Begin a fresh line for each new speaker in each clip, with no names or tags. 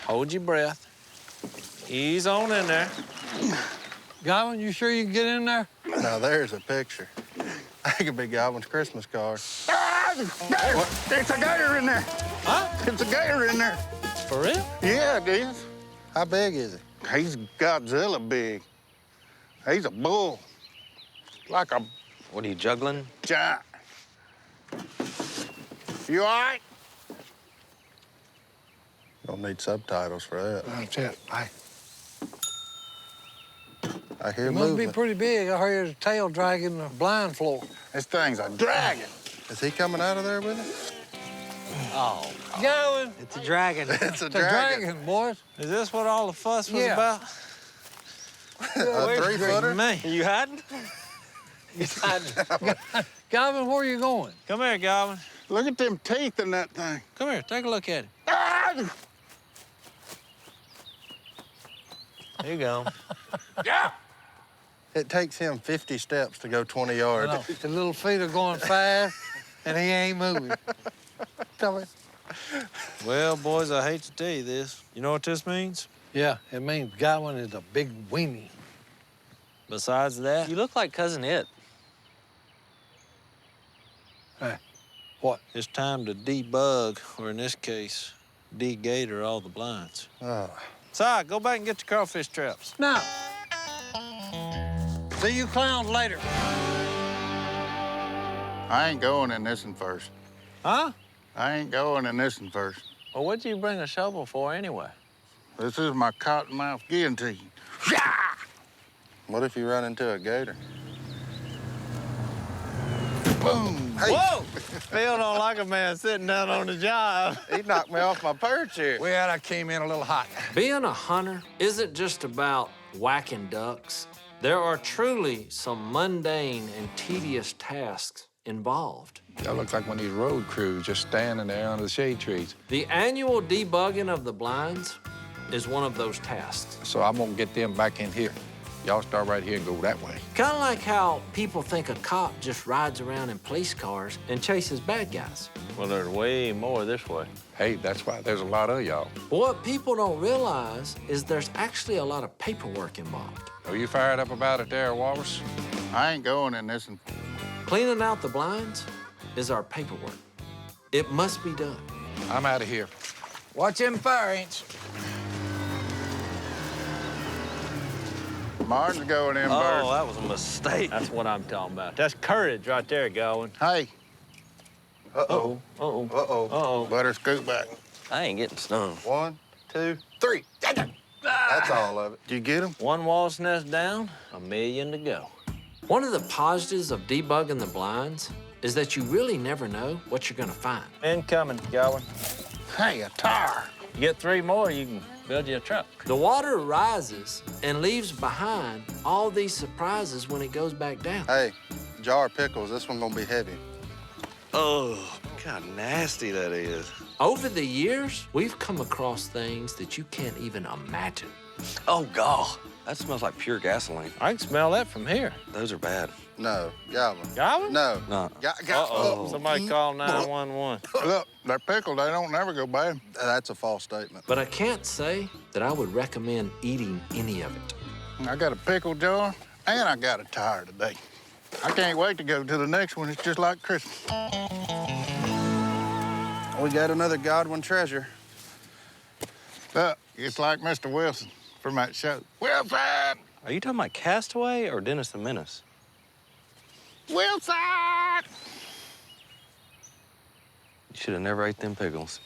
Hold your breath. Ease on in there.
Godwin, you sure you can get in there?
Now, there's a picture. That could be Godwin's Christmas card.
Ah, it's a gator in there.
Huh?
It's a gator in there.
For real?
Yeah, it is.
How big is he?
He's Godzilla big. He's a bull. Like a
What are you, juggling?
giant. You all right?
Don't need subtitles for that.
That's it.
I hear
It must be
movement.
pretty big. I heard his tail dragging the blind floor.
This thing's a dragon.
Is he coming out of there with him?
Oh,
Godwin,
It's a dragon.
It's a
it's a dragon, boys.
is this what all the fuss was
Yeah.
about?
A three-footer?
Me.
You hiding?
Godwin, where are you going?
Come here, Godwin.
Look at them teeth in that thing.
Come here, take a look at it.
Ah!
There you go.
Yeah.
It takes him 50 steps to go 20
I
yards.
know. His little feet are going fast, and he ain't moving. Tell me.
Well, boys, I hate to tell you this. You know what this means?
Yeah, it means Godwin is a big weenie.
Besides that,
You look like Cousin It.
Hey, what?
it's time to debug, or in this case, de-gator all the blinds.
Oh.
Si, go back and get the crawfish traps.
Now, see you clowns later.
I ain't going in this one first.
Huh?
I ain't going in this one first.
Well, what'd you bring a shovel for anyway?
This is my cottonmouth guillotine.
What if you run into a gator?
Boom.
Hey,
Whoa! Phil don't like a man sitting down on the job.
he knocked me off my perch here.
Well, I came in a little hot.
Being a hunter isn't just about whacking ducks. There are truly some mundane and tedious tasks involved.
That looks like one of these road crews just standing there under the shade trees.
The annual debugging of the blinds is one of those tasks.
So I'm gonna get them back in here. Y'all start right here and go that way.
Kind of like how people think a cop just rides around in police cars and chases bad guys.
Well, there's way more this way.
Hey, that's why there's a lot of y'all.
But what people don't realize is there's actually a lot of paperwork involved.
Are you fired up about it there, Walrus?
I ain't going in this one.
Cleaning out the blinds is our paperwork. It must be done.
I'm out of here.
Watch them fire ants. Martin's going in
Oh,
first.
that was a mistake. That's what I'm talking about. That's courage right there, Godwin.
Hey,
Uh-oh.
Uh-oh.
Uh-oh.
Uh-oh.
better scoot back.
I ain't getting stung.
1, 2, 3. That's all of it.
Did you get him?
One wasp nest down, a million to go.
One of the positives of debugging the blinds is that you really never know what you're gonna find.
Incoming, Godwin.
Hey, a tire.
You get 3 more, you can build you a truck.
The water rises and leaves behind all these surprises when it goes back down.
Hey, jar of pickles. This one gonna be heavy.
Oh, God, nasty that is.
Over the years, we've come across things that you can't even imagine.
Oh, God. That smells like pure gasoline.
I can smell that from here.
Those are bad.
No, Godwin.
Godwin?
No.
No.
Uh-oh. Somebody call 911.
Look, they're pickled. They don't never go bad.
That's a false statement.
But I can't say that I would recommend eating any of it.
I got a pickle jar, and I got a tire today. I can't wait to go to the next one. It's just like Christmas.
We got another Godwin treasure.
Look, it's like Mr. Wilson from that show. Wilson!
Are you talking about Castaway or Dennis the Menace?
Wilson!
You should have never ate them pickles.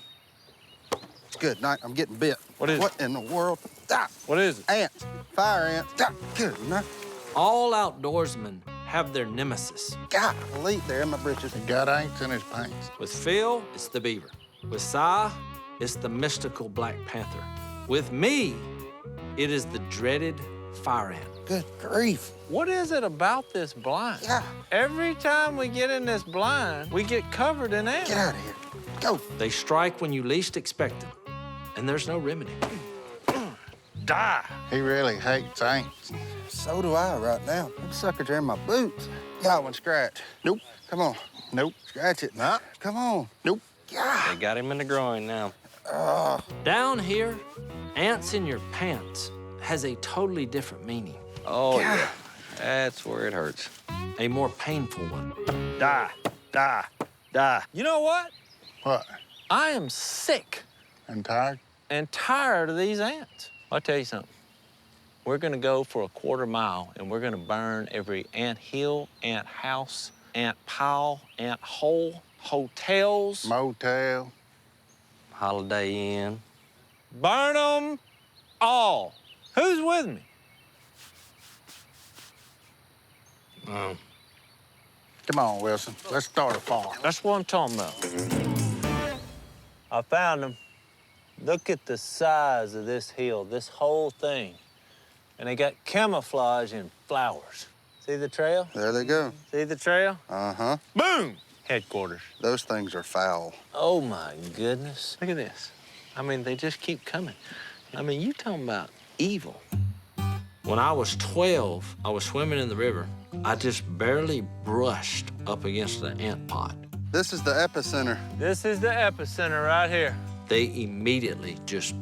It's good night. I'm getting bit.
What is it?
What in the world? Ah,
What is it?
ants. Fire ants. Ah, good night.
All outdoorsmen have their nemesis.
Golly, they're in my britches.
He got ants in his pants.
With Phil, it's the beaver. With Si, it's the mystical Black Panther. With me, it is the dreaded fire ant.
Good grief.
What is it about this blind?
Yeah.
Every time we get in this blind, we get covered in ants.
Get out of here. Go.
They strike when you least expect them, and there's no remedy.
Die.
He really hates ants.
So do I right now. Them suckers are in my boots. Godwin, scratch.
Nope.
Come on.
Nope.
Scratch it. Nah. Come on.
Nope.
They got him in the groin now.
Down here, ants in your pants has a totally different meaning,
Oh, yeah. That's where it hurts.
a more painful one.
Die, die, die. You know what?
What?
I am sick
And tired?
and tired of these ants. I'll tell you something. We're gonna go for a quarter mile and we're gonna burn every ant hill, ant house, ant pile, ant hole, hotels.
Motel.
Holiday Inn.
Burn them all. Who's with me?
Come on, Wilson. Let's start a fire.
That's what I'm talking about. I found them. Look at the size of this hill, this whole thing. And they got camouflage in flowers. See the trail?
There they go.
See the trail?
Uh-huh.
Boom! Headquarters.
Those things are foul.
Oh my goodness. Look at this. I mean, they just keep coming. I mean, you talking about evil.
When I was 12, I was swimming in the river. I just barely brushed up against the ant pot.
This is the epicenter.
This is the epicenter right here.
They immediately just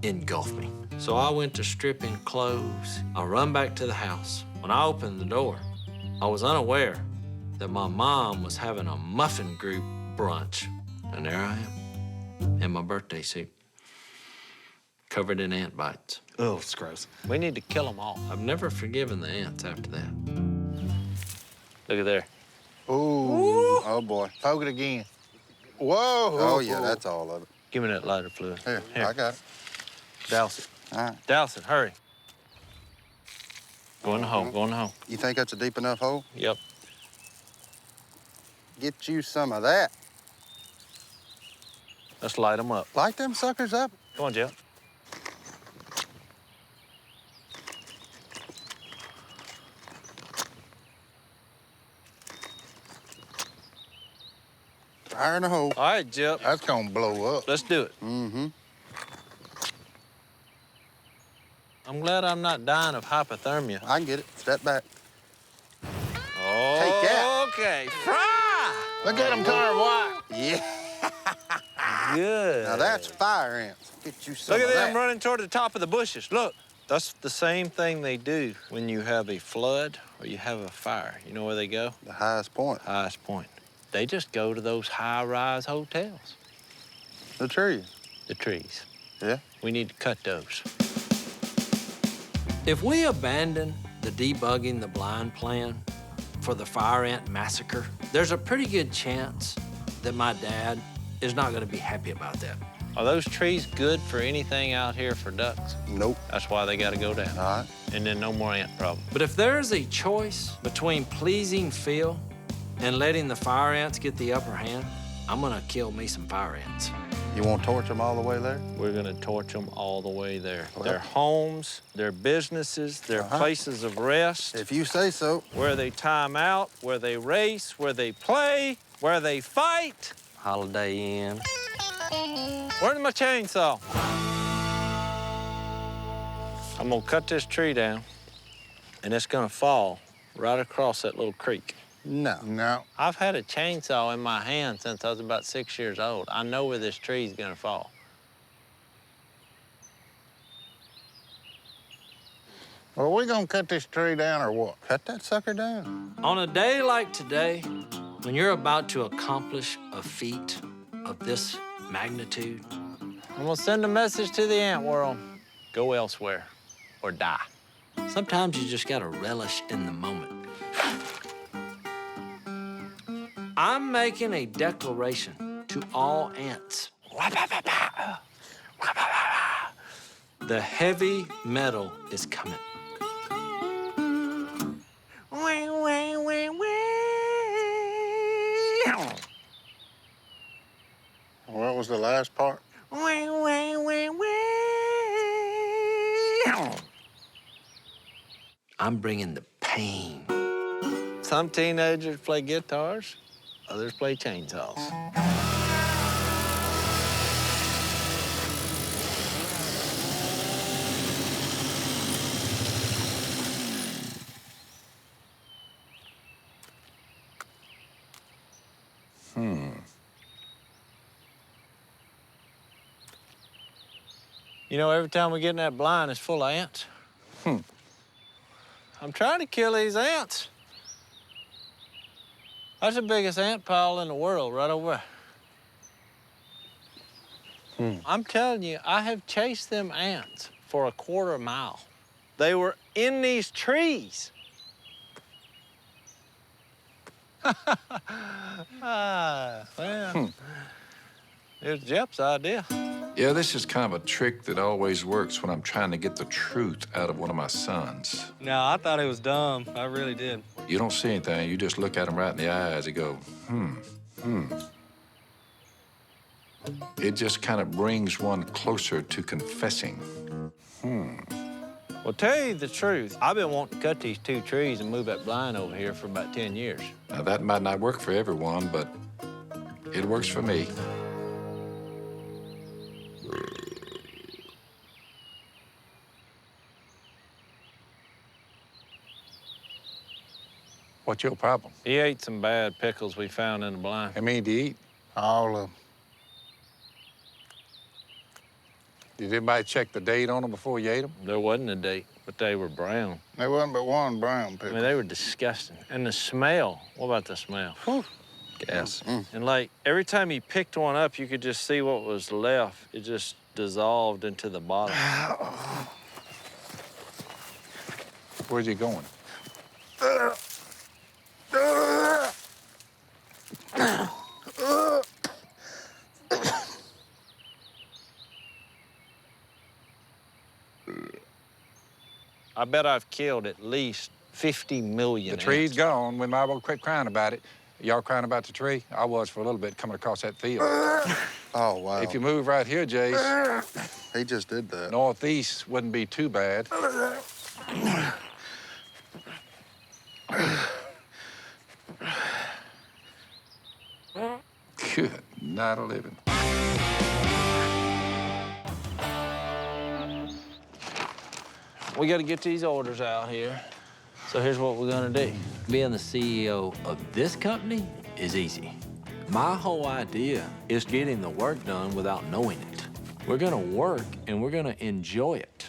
engulfed me. So I went to stripping clothes. I run back to the house. When I opened the door, I was unaware that my mom was having a muffin group brunch. And there I am, in my birthday suit, covered in ant bites.
Oh, it's gross. We need to kill them all.
I've never forgiven the ants after that.
Look at there.
Ooh.
Oh, boy.
Poke it again. Whoa.
Oh, yeah, that's all of it.
Give me that lighter fluid.
Here, I got it.
Douse it.
All right.
Douse it, hurry. Go in the hole, go in the hole.
You think that's a deep enough hole?
Yep.
Get you some of that.
Let's light them up.
Light them suckers up.
Come on, Jeff.
Fire in the hole.
All right, Jeff.
That's gonna blow up.
Let's do it.
Mm-hmm.
I'm glad I'm not dying of hypothermia.
I can get it. Step back.
Oh,
Take that.
okay. Fry!
Look at them turn white.
Yeah.
Good.
Now that's fire ants. Get you some
Look at
of
them
that.
running toward the top of the bushes. Look. That's the same thing they do when you have a flood or you have a fire. You know where they go?
The highest point.
Highest point. They just go to those high-rise hotels.
The trees.
The trees.
Yeah.
We need to cut those.
If we abandon the debugging the blind plan for the fire ant massacre, there's a pretty good chance that my dad is not gonna be happy about that.
Are those trees good for anything out here for ducks?
Nope.
That's why they gotta go down.
All right.
And then no more ant problem.
But if there is a choice between pleasing Phil and letting the fire ants get the upper hand, I'm gonna kill me some fire ants.
You want to torch them all the way there?
We're gonna torch them all the way there.
Well.
Their homes, their businesses, their places of rest,
If you say so.
where they time out, where they race, where they play, where they fight.
Holiday Inn.
Where's my chainsaw? I'm gonna cut this tree down, and it's gonna fall right across that little creek.
No.
No.
I've had a chainsaw in my hand since I was about 6 years old. I know where this tree's gonna fall.
Well, are we gonna cut this tree down or what?
Cut that sucker down.
On a day like today, when you're about to accomplish a feat of this magnitude,
I'm gonna send a message to the ant world. Go elsewhere or die.
sometimes you just gotta relish in the moment. I'm making a declaration to all ants. The heavy metal is coming.
What was the last part?
I'm bringing the pain.
Some teenagers play guitars, others play chainsaws. You know, every time we get in that blind, it's full of ants. I'm trying to kill these ants. That's the biggest ant pile in the world right over there. I'm telling you, I have chased them ants for a quarter mile. They were in these trees. Well, it was Jep's idea.
Yeah, this is kind of a trick that always works when I'm trying to get the truth out of one of my sons.
No, I thought it was dumb. I really did.
You don't see anything, you just look at them right in the eyes and go, It just kind of brings one closer to confessing.
Well, tell you the truth, I've been wanting to cut these 2 trees and move that blind over here for about 10 years.
Now, that might not work for everyone, but it works for me. What's your problem?
He ate some bad pickles we found in the blind.
How many do you eat?
All of them.
Did anybody check the date on them before you ate them?
There wasn't a date, but they were brown.
There wasn't but one brown
I
pickle.
mean, they were disgusting. And the smell, what about the smell? Whew.
Gas.
And like, every time you picked one up, you could just see what was left. It just dissolved into the bottom.
Where's he going?
I bet I've killed at least 50 million
The tree's
ants.
gone. We might as well quit crying about it. Y'all crying about the tree? I was for a little bit coming across that field.
Oh, wow.
If you move right here, Jace,
He just did that.
northeast wouldn't be too bad. Good night of living.
We got to get these orders out here. So here's what we're gonna do.
Being the CEO of this company is easy. My whole idea is getting the work done without knowing it. We're gonna work and we're gonna enjoy it.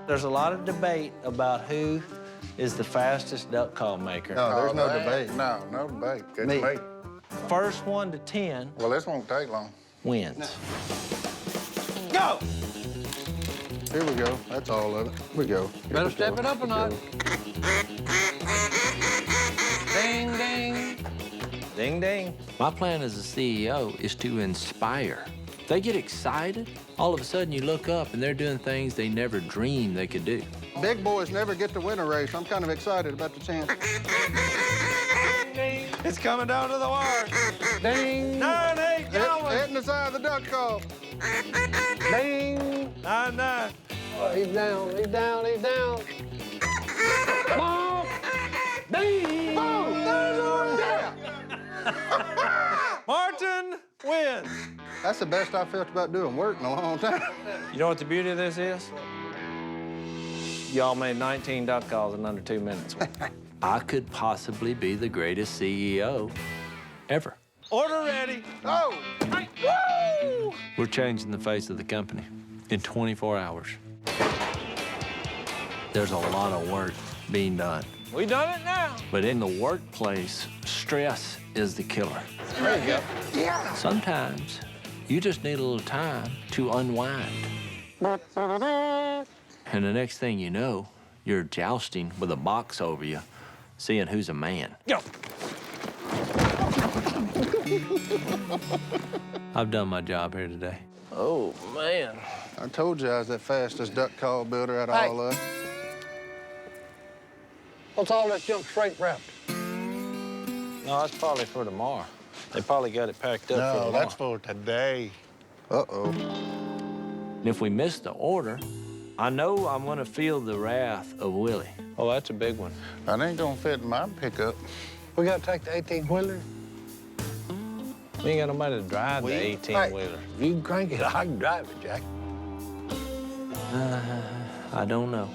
There's a lot of debate about who is the fastest duck call maker.
No, there's no
there ain't-
debate.
No debate. It's
Me.
me.
First 1 to 10
Well, this won't take long.
wins.
Go! Here we go. That's all of it. We go.
Better step it up a notch. Ding, ding.
Ding, ding.
My plan as a CEO is to inspire. They get excited. All of a sudden you look up and they're doing things they never dreamed they could do.
Big boys never get to win a race. I'm kind of excited about the chance.
It's coming down to the wire.
Ding.
9-8 going.
Hitting the side of the duck call.
Ding.
9-9.
Oh, he's down. He's down. He's down. Ball. Ding.
Martin wins.
That's the best I felt about doing work in a long time.
You know what the beauty of this is? Y'all made 19 duck calls in under 2 minutes.
I could possibly be the greatest CEO ever.
Order ready.
Oh!
Woo!
We're changing the face of the company in 24 hours. There's a lot of work being done.
We done it now.
But in the workplace, stress is the killer.
There you go.
Sometimes you just need a little time to unwind. And the next thing you know, you're jousting with a box over you, seeing who's a man.
Go.
I've done my job here today.
Oh, man.
I told you I was the fastest duck call builder out of
Hey.
all of us.
What's all this junk shrink wrapped?
No, that's probably for tomorrow. They probably got it packed up for
No,
tomorrow.
that's for today.
Uh-oh.
And if we miss the order, I know I'm gonna feel the wrath of Willie.
Oh, that's a big one.
That ain't gonna fit in my pickup.
We got to take the 18-wheeler.
We ain't got nobody to drive the
Hey,
18-wheeler.
if you can crank it, I can drive it, Jack.
I don't know.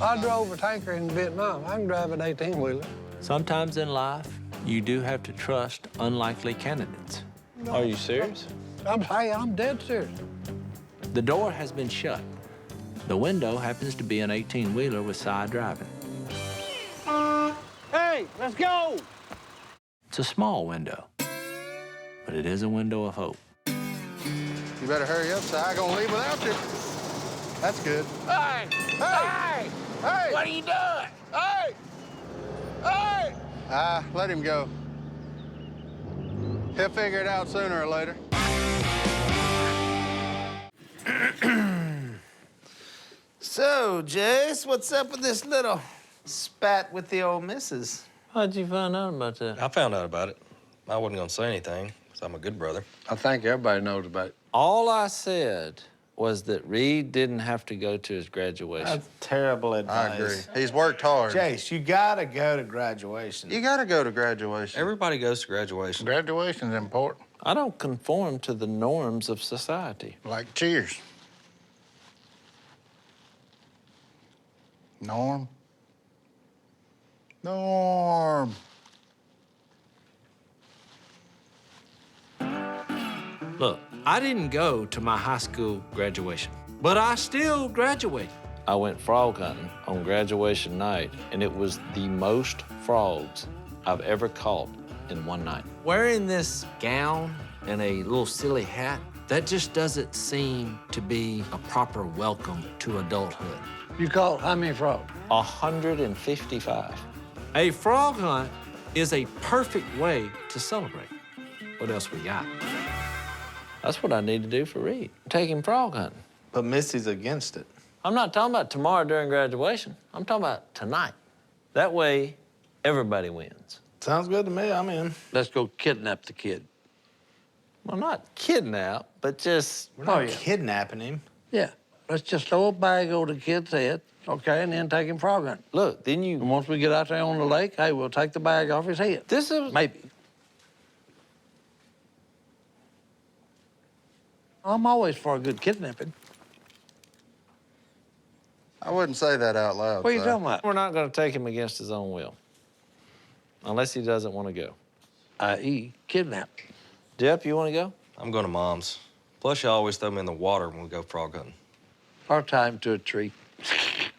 I drove a tanker in Vietnam. I can drive an 18-wheeler.
Sometimes in life, you do have to trust unlikely candidates.
Are you serious?
I'm dead serious.
The door has been shut. The window happens to be an 18-wheeler with side driving.
Hey, let's go!
It's a small window, but it is a window of hope.
You better hurry up, Si. I'm gonna leave without you. That's good.
Hey!
Hey! Hey!
What are you doing?
Hey! Hey! Let him go. He'll figure it out sooner or later.
So, Jace, what's up with this little spat with the old missus?
How'd you find out about that?
I found out about it. I wasn't gonna say anything, because I'm a good brother.
I think everybody knows about it.
All I said was that Reed didn't have to go to his graduation.
That's terrible advice.
I agree. He's worked hard.
Jace, you gotta go to graduation.
You gotta go to graduation.
Everybody goes to graduation.
Graduation's important.
I don't conform to the norms of society.
Like cheers. Norm. Norm.
Look, I didn't go to my high school graduation, but I still graduated.
I went frog hunting on graduation night, and it was the most frogs I've ever caught in one night.
Wearing this gown and a little silly hat, that just doesn't seem to be a proper welcome to adulthood.
You caught how many frogs?
155.
A frog hunt is a perfect way to celebrate. What else we got?
That's what I need to do for Reed. Take him frog hunting.
But Missy's against it.
I'm not talking about tomorrow during graduation. I'm talking about tonight. That way, everybody wins.
Sounds good to me. I'm in.
Let's go kidnap the kid.
Well, not kidnap, but just...
We're not kidnapping him.
Yeah. Let's just throw a bag over the kid's head, okay, and then take him frog hunting.
Look, then
And
you...
once we get out there on the lake, hey, we'll take the bag off his head.
This is...
Maybe. I'm always for a good kidnapping.
I wouldn't say that out loud.
What are you
Si.
talking about?
We're not going to take him against his own will. Unless he doesn't want to go.
I.e., kidnap.
Jep, you want to go?
I'm going to Mom's. Plus, you always throw me in the water when we go frog hunting.
Or tie him to a tree.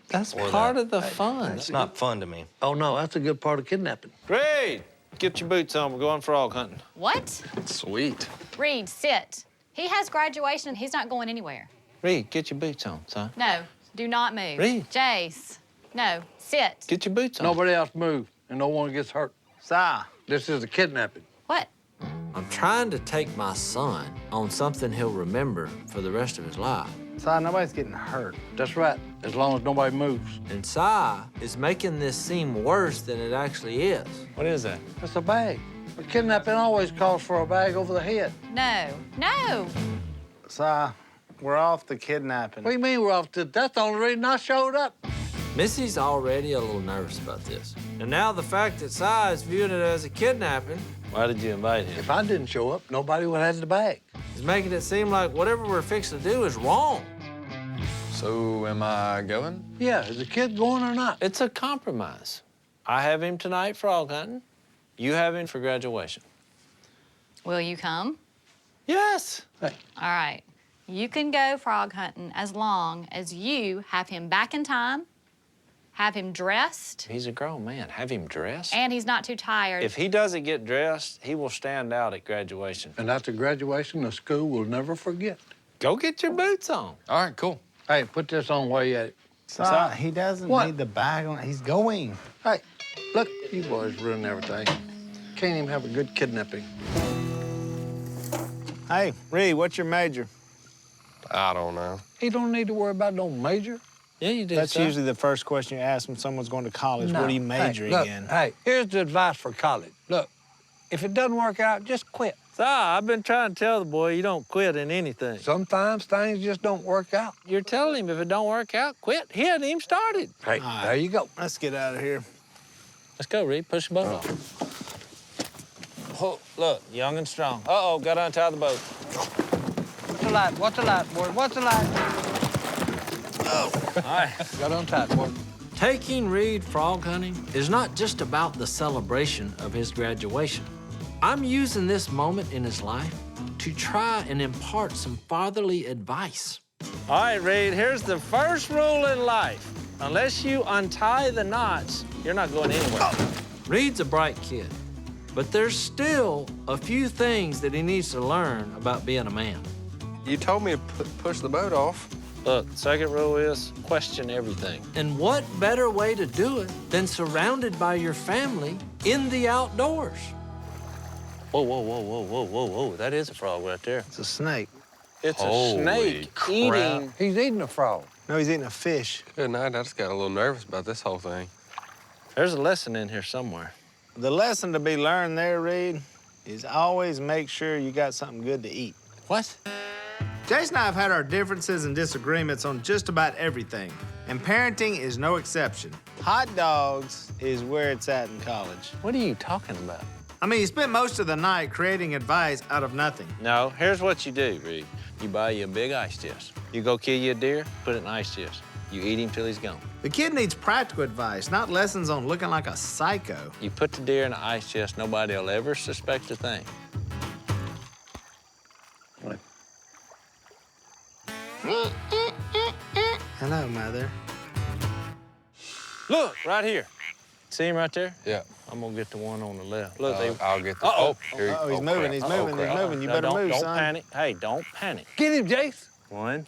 That's
Or
part
that.
of the fun.
It's not fun to me.
Oh, no, that's a good part of kidnapping.
Reed, get your boots on. We're going frog hunting.
What?
Sweet.
Reed, sit. He has graduation and he's not going anywhere.
Reed, get your boots on, son.
No, do not move.
Reed.
Jace, no, sit.
Get your boots on.
Nobody else move, and no one gets hurt.
Si.
This is a kidnapping.
What?
I'm trying to take my son on something he'll remember for the rest of his life.
Si, nobody's getting hurt.
That's right, as long as nobody moves.
And Si is making this seem worse than it actually is.
What is that?
That's a bag. A kidnapping always calls for a bag over the head.
No, no.
Si, we're off the kidnapping.
What do you mean we're off to? That's the only reason I showed up.
Missy's already a little nervous about this. And now the fact that Si is viewing it as a kidnapping
Why did you invite him?
If I didn't show up, nobody would have the bag.
is making it seem like whatever we're fixing to do is wrong.
So am I going?
Yeah, is the kid going or not?
It's a compromise. I have him tonight frog hunting. You have him for graduation.
Will you come?
Yes.
Hey,
All right. You can go frog hunting as long as you have him back in time, have him dressed,
He's a grown man. Have him dressed.
and he's not too tired.
If he doesn't get dressed, he will stand out at graduation.
and after graduation, the school will never forget.
Go get your boots on.
All right, cool.
Hey, put this on while you at it.
Si, he doesn't
What?
need the bag on. He's going.
Hey, look, you boys ruin everything. Can't even have a good kidnapping.
Hey, Reed, what's your major?
I don't know.
He don't need to worry about no major.
Yeah, you do.
That's
son.
usually the first question you ask when someone's going to college.
No.
What are you majoring
hey, look,
in?
Hey, here's the advice for college. Look, if it doesn't work out, just quit.
Si, I've been trying to tell the boy you don't quit in anything.
Sometimes things just don't work out.
You're telling him if it don't work out, quit. He hadn't even started.
Hey,
right.
there you go.
Let's get out of here.
Let's go, Reed. Push the boat off. Oh, look, young and strong. Uh-oh, got to untie the boat.
What's the light? What's the light, boy? What's the light?
All right.
Got untied, boy.
Taking Reed frog hunting is not just about the celebration of his graduation. I'm using this moment in his life to try and impart some fatherly advice.
All right, Reed, here's the first rule in life. Unless you untie the knots, you're not going anywhere.
Reed's a bright kid, but there's still a few things that he needs to learn about being a man.
You told me to push the boat off.
Look, second rule is question everything.
And what better way to do it than surrounded by your family in the outdoors?
Whoa, whoa, whoa, whoa, whoa, whoa, whoa. That is a frog right there.
It's a snake.
It's
Holy
a snake
crap.
eating.
He's eating a frog.
No, he's eating a fish.
Good night. I just got a little nervous about this whole thing.
There's a lesson in here somewhere.
The lesson to be learned there, Reed, is always make sure you got something good to eat.
What?
Jace and I have had our differences and disagreements on just about everything, and parenting is no exception. Hot dogs is where it's at in college.
What are you talking about?
I mean, he spent most of the night creating advice out of nothing.
No, here's what you do, Reed. You buy you a big ice chest. You go kill you a deer, put it in an ice chest. You eat him till he's gone.
The kid needs practical advice, not lessons on looking like a psycho.
You put the deer in an ice chest, nobody will ever suspect a thing.
Hello, Mother.
Look, right here. See him right there?
Yeah.
I'm gonna get the one on the left. Look, they...
I'll get the.
Uh-oh.
Here
Oh, he's moving,
crap.
he's
Uh-oh,
moving, he's
crap.
moving. You
No,
better
don't,
move,
don't
son.
panic. Hey, don't panic.
Get him, Jace.
1,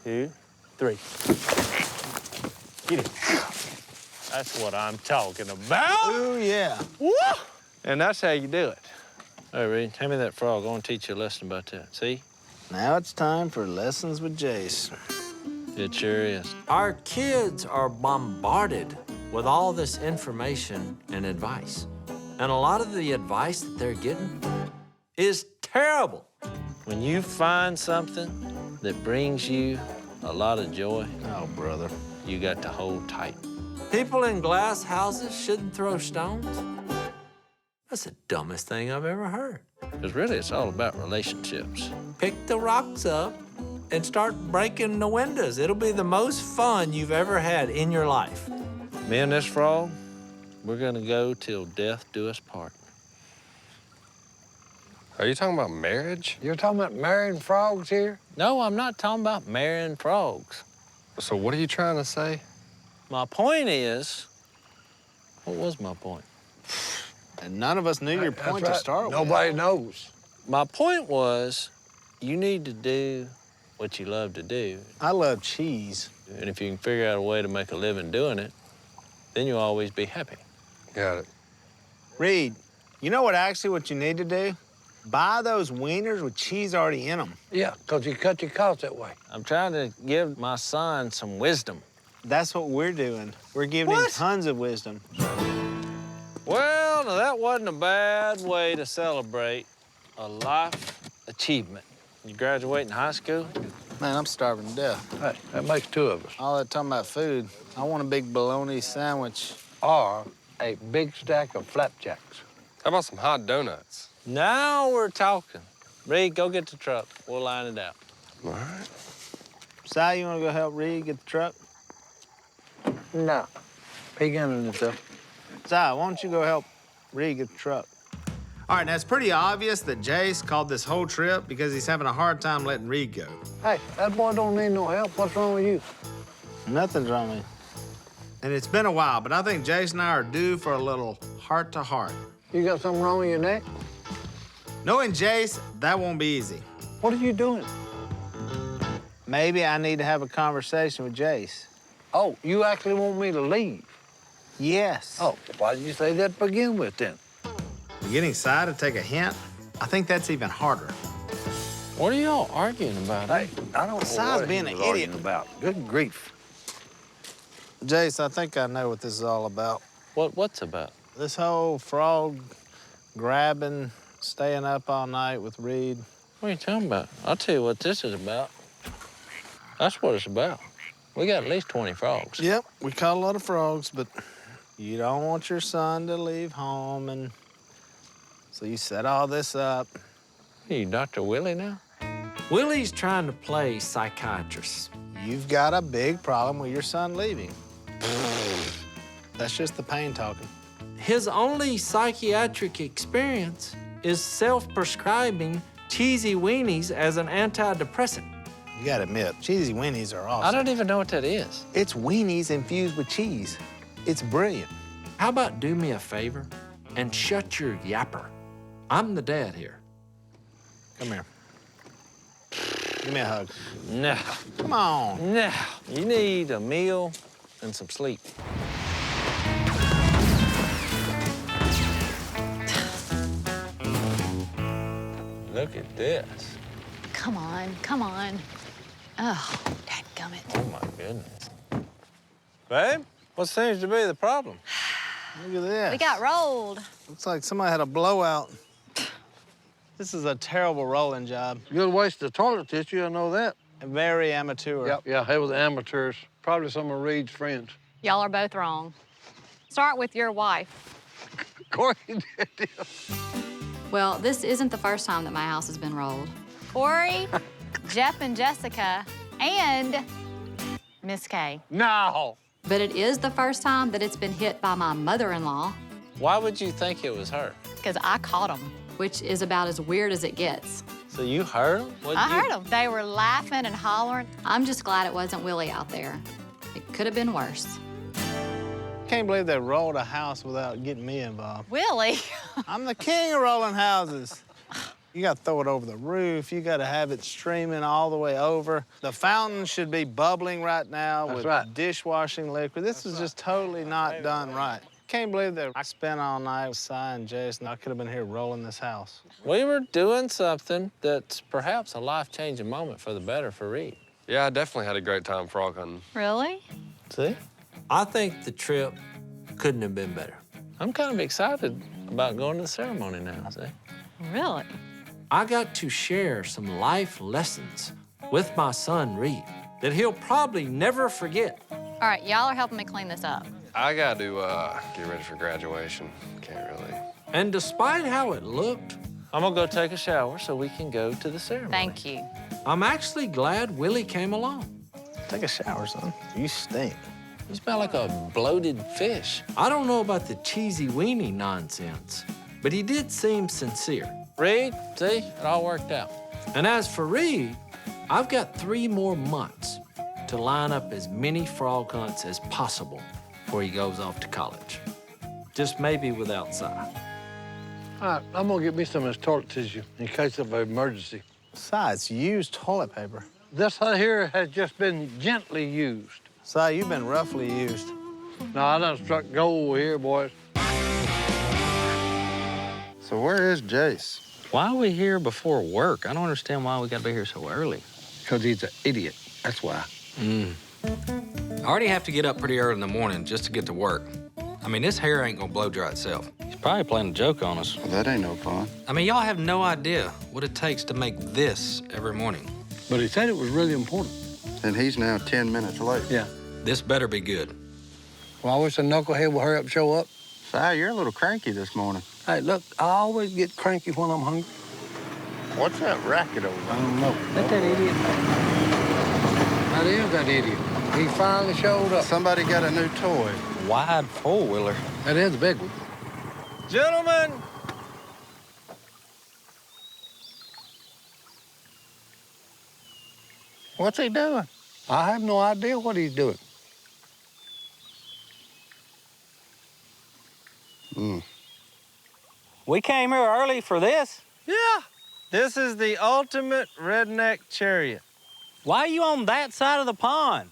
2, 3. Get him. That's what I'm talking about.
Ooh, yeah.
Woo! And that's how you do it. Hey, Reed, hand me that frog. I want to teach you a lesson about that. See?
Now it's time for lessons with Jace.
It sure is.
Our kids are bombarded with all this information and advice. And a lot of the advice that they're getting is terrible.
When you find something that brings you a lot of joy,
Oh, brother.
you got to hold tight.
People in glass houses shouldn't throw stones. That's the dumbest thing I've ever heard.
Because really, it's all about relationships.
Pick the rocks up and start breaking the windows. It'll be the most fun you've ever had in your life.
Me and this frog, we're gonna go till death do us part.
Are you talking about marriage? You're talking about marrying frogs here?
No, I'm not talking about marrying frogs.
So what are you trying to say?
My point is, what was my point?
And none of us knew your point to start with.
Nobody knows.
My point was, you need to do what you love to do.
I love cheese.
And if you can figure out a way to make a living doing it, then you'll always be happy.
Got it.
Reed, you know what you need to do? Buy those wieners with cheese already in them.
Yeah, because you cut your costs that way.
I'm trying to give my son some wisdom.
That's what we're doing. We're giving him tons of wisdom.
Well, now that wasn't a bad way to celebrate a life achievement. You graduating high school?
Man, I'm starving to death.
Hey, that makes two of us.
All that talking about food. I want a big bologna sandwich.
Or a big stack of flapjacks. How about some hot donuts?
Now we're talking. Reed, go get the truck. We'll line it out.
All right.
Si, you want to go help Reed get the truck?
No. He gunning it, though.
Si, why don't you go help Reed get the truck? All right, now it's pretty obvious that Jace called this whole trip because he's having a hard time letting Reed go.
Hey, that boy don't need no help. What's wrong with you?
Nothing's wrong with me. And it's been a while, but I think Jace and I are due for a little heart-to-heart.
You got something wrong with your neck?
Knowing Jace, that won't be easy.
What are you doing?
Maybe I need to have a conversation with Jace.
Oh, you actually want me to leave?
Yes.
Oh, why did you say that to begin with, then?
Getting Si to take a hint, I think that's even harder.
What are y'all arguing about?
Hey, I don't know
Si's
what
being
he
an
was arguing
idiot.
about. Good grief.
Jace, I think I know what this is all about.
What's about?
This whole frog grabbing, staying up all night with Reed.
What are you talking about? I'll tell you what this is about. That's what it's about. We got at least 20 frogs.
Yep, we caught a lot of frogs, but you don't want your son to leave home, and so you set all this up.
Are you Dr. Willie now?
Willie's trying to play psychiatrist.
You've got a big problem with your son leaving. That's just the pain talking.
His only psychiatric experience is self-prescribing cheesy weenies as an antidepressant.
You gotta admit, cheesy weenies are awesome.
I don't even know what that is.
It's weenies infused with cheese. It's brilliant.
How about do me a favor and shut your yapper? I'm the dad here.
Come here. Give me a hug.
No,
Come on.
no. You need a meal and some sleep. Look at this.
Come on, come on. Oh, dadgummit.
Oh, my goodness. Babe, what seems to be the problem?
Look at this.
We got rolled.
Looks like somebody had a blowout. This is a terrible rolling job.
Good waste of toilet tissue, I know that.
Very amateur.
Yep, yeah, it was amateurs. Probably some of Reed's friends.
Y'all are both wrong. Start with your wife.
Corey did.
Well, this isn't the first time that my house has been rolled. Corey, Jeff and Jessica, and Miss Kay.
No.
But it is the first time that it's been hit by my mother-in-law,
Why would you think it was her?
because I caught them, which is about as weird as it gets.
So you heard him?
I heard them. They were laughing and hollering. I'm just glad it wasn't Willie out there. It could have been worse.
Can't believe they rolled a house without getting me involved.
Willie?
I'm the king of rolling houses. You gotta throw it over the roof. You gotta have it streaming all the way over. The fountain should be bubbling right now with dishwashing liquid. This is just totally not done right. Can't believe that I spent all night with Si and Jason. I could have been here rolling this house.
We were doing something that's perhaps a life-changing moment for the better for Reed.
Yeah, I definitely had a great time frog hunting.
Really?
See?
I think the trip couldn't have been better.
I'm kind of excited about going to the ceremony now, see?
Really?
I got to share some life lessons with my son, Reed, that he'll probably never forget.
All right, y'all are helping me clean this up.
I got to get ready for graduation. Can't really.
And despite how it looked,
I'm gonna go take a shower so we can go to the ceremony.
Thank you.
I'm actually glad Willie came along.
Take a shower, son. You stink.
You smell like a bloated fish.
I don't know about the cheesy weenie nonsense, but he did seem sincere.
Reed, see? It all worked out.
And as for Reed, I've got 3 more months to line up as many frog hunts as possible before he goes off to college. Just maybe without Si.
All right, I'm gonna get me some of this toilet tissue in case of an emergency.
Besides, used toilet paper.
This here has just been gently used.
Si, you've been roughly used.
No, I done struck gold here, boys.
So where is Jace?
Why are we here before work? I don't understand why we gotta be here so early.
Because he's an idiot, that's why.
I already have to get up pretty early in the morning just to get to work. I mean, this hair ain't gonna blow dry itself. He's probably playing a joke on us.
Well, that ain't no fun.
I mean, y'all have no idea what it takes to make this every morning.
But he said it was really important.
And he's now 10 minutes late.
Yeah.
This better be good.
Well, I wish a knucklehead would hurry up and show up.
Si, you're a little cranky this morning.
Hey, look, I always get cranky when I'm hungry.
What's that racket over
I
there?
don't know.
Let that idiot.
That is that idiot. He finally showed up.
Somebody got a new toy.
Wide four-wheeler.
That is a big one.
Gentlemen,
What's he doing? I have no idea what he's doing.
We came here early for this.
yeah, this is the ultimate redneck chariot.
Why are you on that side of the pond?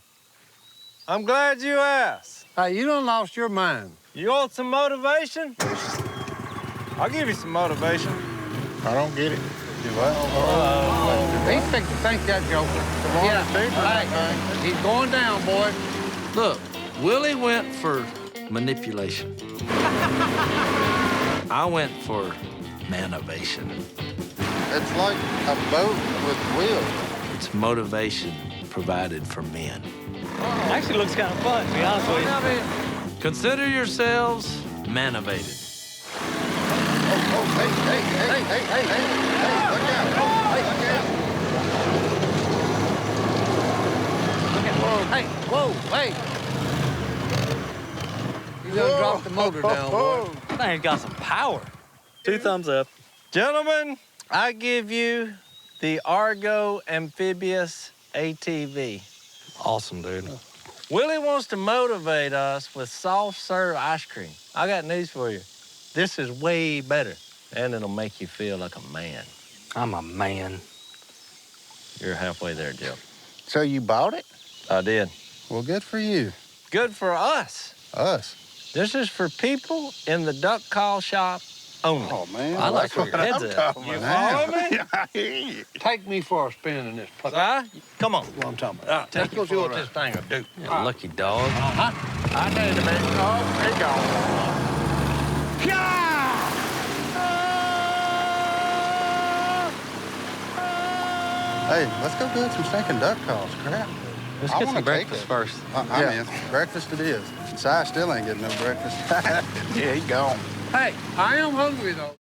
I'm glad you asked.
Hey, you done lost your mind.
You want some motivation? I'll give you some motivation.
I don't get it. He's fixing to think that joke. Hey, he's going down, boy.
Look, Willie went for manipulation. I went for manovation.
It's like a boat with wheels.
It's motivation provided for men.
Actually looks kind of fun, to be honest with you.
Consider yourselves manovated.
Hey, whoa, hey. You done dropped the motor down, boy.
Thing's got some power. 2 thumbs up.
Gentlemen, I give you the Argo Amphibious
ATV.
Awesome, dude.
Willie wants to motivate us with soft serve ice cream. I got news for you. This is way better, and it'll make you feel like a man.
I'm a man.
You're halfway there, Joe.
So you bought it?
I did.
Well, good for you.
Good for us.
Us?
This is for people in the duck call shop only.
Oh, man.
I like where your head's
I'm
at.
talking
You
about.
follow me?
I hear you.
Take me for a spin in this puppy.
Come on.
What I'm talking about. Let's go see what this thing will do.
You lucky dog.
I need a minute. Oh, there you go.
Hey, let's go get some stinking duck calls, crap.
Let's
I
get
wanna
some
take
breakfast
it.
first.
I'm in. Breakfast it is. Si still ain't getting no breakfast.
Yeah, he gone.
Hey, I am hungry, though.